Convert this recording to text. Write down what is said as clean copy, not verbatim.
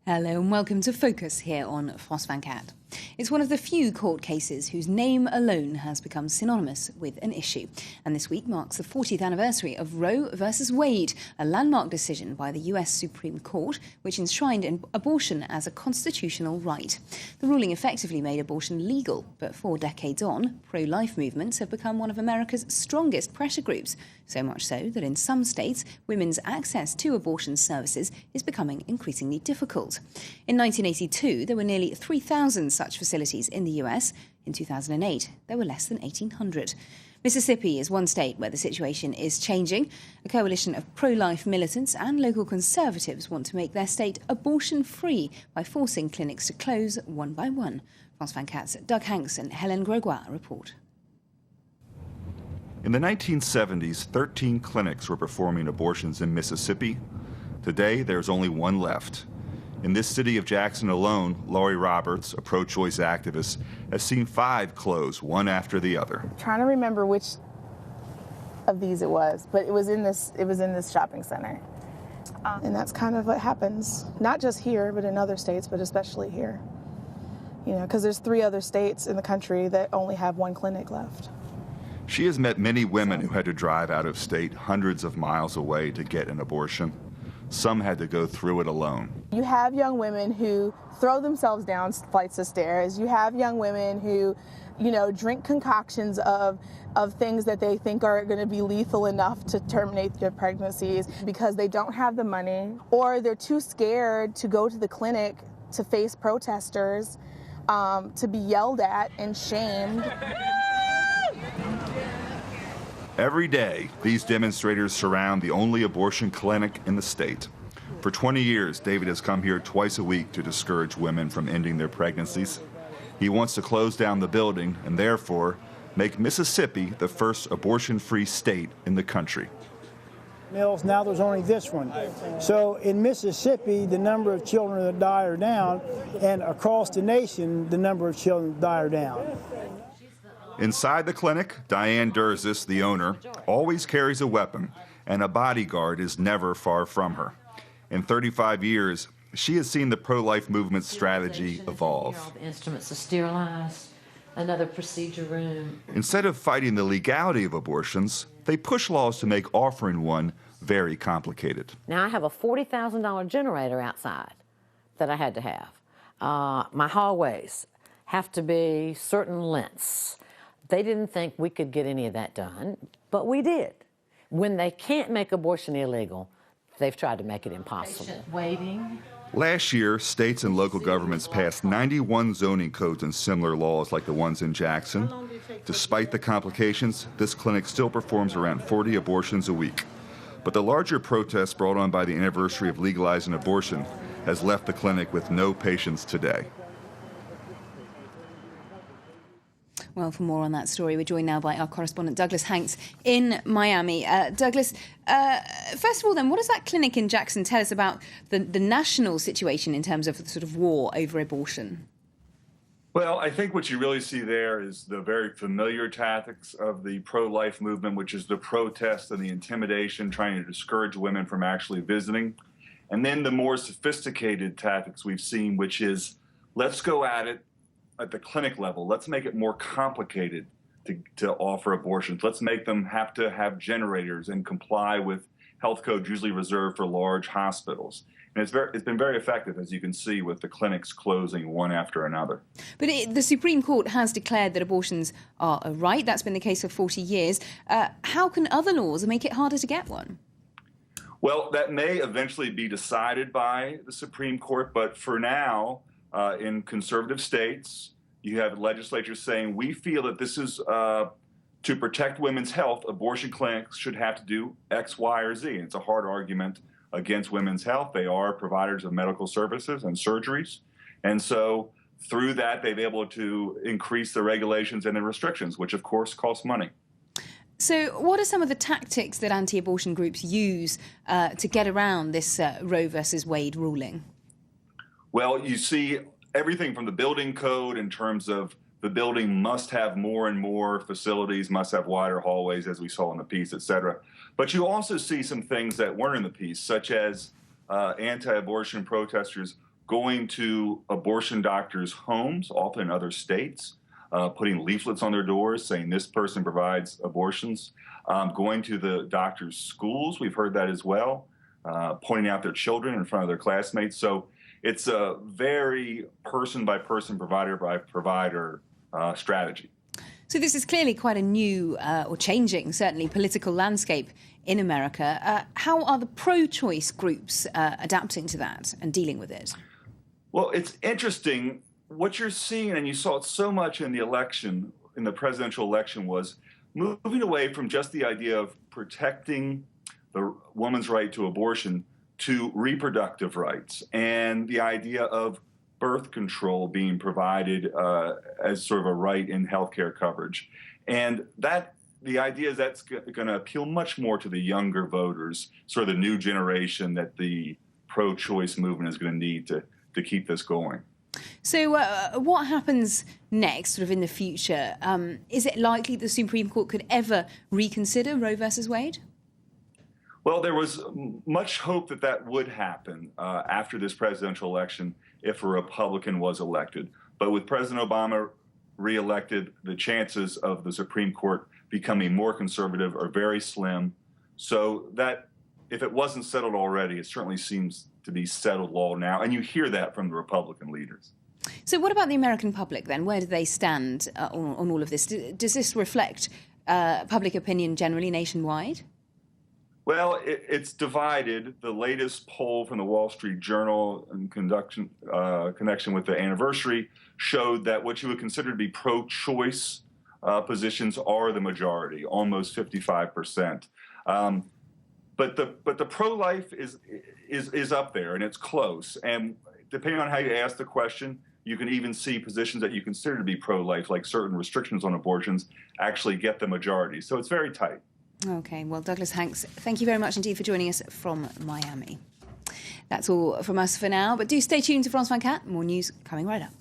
Hello and welcome to Focus here on France 24. It's one of the few court cases whose name alone has become synonymous with an issue. And this week marks the 40th anniversary of Roe v. Wade, a landmark decision by the US Supreme Court, which enshrined abortion as a constitutional right. The ruling effectively made abortion legal, but 4 decades on, pro-life movements have become one of America's strongest pressure groups, so much so that in some states, women's access to abortion services is becoming increasingly difficult. In 1982, there were nearly 3,000 such facilities in the US. In 2008, there were less than 1,800. Mississippi is one state where the situation is changing. A coalition of pro-life militants and local conservatives want to make their state abortion-free by forcing clinics to close one by one. France 24's Doug Hanks and Helen Gregoire report. In the 1970s, 13 clinics were performing abortions in Mississippi. Today, there's only one left. In this city of Jackson alone, Laurie Roberts, a pro-choice activist, has seen 5 close, one after the other. I'm trying to remember which of these it was, but it was in this shopping center. And that's kind of what happens, not just here, but in other states, but especially here. You know, because there's 3 other states in the country that only have 1 clinic left. She has met many women who had to drive out of state hundreds of miles away to get an abortion. Some had to go through it alone. You have young women who throw themselves down flights of stairs. You have young women who, drink concoctions of things that they think are going to be lethal enough to terminate their pregnancies because they don't have the money, or they're too scared to go to the clinic to face protesters, to be yelled at and shamed. Every day, these demonstrators surround the only abortion clinic in the state. For 20 years, David has come here twice a week to discourage women from ending their pregnancies. He wants to close down the building and therefore make Mississippi the first abortion-free state in the country. Mills, now there's only this one. So in Mississippi, the number of children that die are down, and across the nation, the number of children that die are down. Inside the clinic, Diane Durzis, the owner, always carries a weapon, and a bodyguard is never far from her. In 35 years, she has seen the pro-life movement's strategy evolve. All the instruments are sterilized, another procedure room. Instead of fighting the legality of abortions, they push laws to make offering one very complicated. Now I have a $40,000 generator outside that I had to have. My hallways have to be certain lengths. They didn't think we could get any of that done, but we did. When they can't make abortion illegal, they've tried to make it impossible. Patient waiting. Last year, states and local governments passed 91 zoning codes and similar laws like the ones in Jackson. Despite the complications, this clinic still performs around 40 abortions a week. But the larger protest brought on by the anniversary of legalizing abortion has left the clinic with no patients today. Well, for more on that story, we're joined now by our correspondent Douglas Hanks in Miami. Douglas, first of all then, what does that clinic in Jackson tell us about the national situation in terms of the sort of war over abortion? Well, I think what you really see there is the very familiar tactics of the pro-life movement, which is the protest and the intimidation, trying to discourage women from actually visiting. And then the more sophisticated tactics we've seen, which is let's go at it at the clinic level. Let's make it more complicated to offer abortions. Let's make them have to have generators and comply with health codes usually reserved for large hospitals. And it's been very effective, as you can see, with the clinics closing one after another. But the Supreme Court has declared that abortions are a right. That's been the case for 40 years. How can other laws make it harder to get one? Well, that may eventually be decided by the Supreme Court, but for now, in conservative states, you have legislatures saying we feel that this is to protect women's health. Abortion clinics should have to do X, Y, or Z. And it's a hard argument against women's health. They are providers of medical services and surgeries. And so through that, they've been able to increase the regulations and the restrictions, which of course cost money. So what are some of the tactics that anti-abortion groups use to get around this Roe versus Wade ruling? Well, you see everything from the building code in terms of the building must have more and more facilities, must have wider hallways, as we saw in the piece, et cetera. But you also see some things that weren't in the piece, such as anti-abortion protesters going to abortion doctors' homes, often in other states, putting leaflets on their doors saying this person provides abortions, going to the doctors' schools, we've heard that as well, pointing out their children in front of their classmates. So it's a very person-by-person, provider-by-provider strategy. So this is clearly quite a new or changing, certainly, political landscape in America. How are the pro-choice groups adapting to that and dealing with it? Well, it's interesting. What you're seeing, and you saw it so much in the election, in the presidential election, was moving away from just the idea of protecting the woman's right to abortion to reproductive rights and the idea of birth control being provided as sort of a right in healthcare coverage. And that the idea is that's going to appeal much more to the younger voters, sort of the new generation that the pro-choice movement is going to need to keep this going. So what happens next, sort of in the future? Is it likely the Supreme Court could ever reconsider Roe versus Wade? Well, there was much hope that that would happen after this presidential election if a Republican was elected. But with President Obama reelected, the chances of the Supreme Court becoming more conservative are very slim. So that if it wasn't settled already, it certainly seems to be settled law now. And you hear that from the Republican leaders. So what about the American public then? Where do they stand on all of this? Does this reflect public opinion generally nationwide? Well, it's divided. The latest poll from the Wall Street Journal in connection with the anniversary showed that what you would consider to be pro-choice positions are the majority, almost 55%. But the pro-life is up there, and it's close. And depending on how you ask the question, you can even see positions that you consider to be pro-life, like certain restrictions on abortions, actually get the majority. So it's very tight. OK, well, Douglas Hanks, thank you very much indeed for joining us from Miami. That's all from us for now, but do stay tuned to France 24. More news coming right up.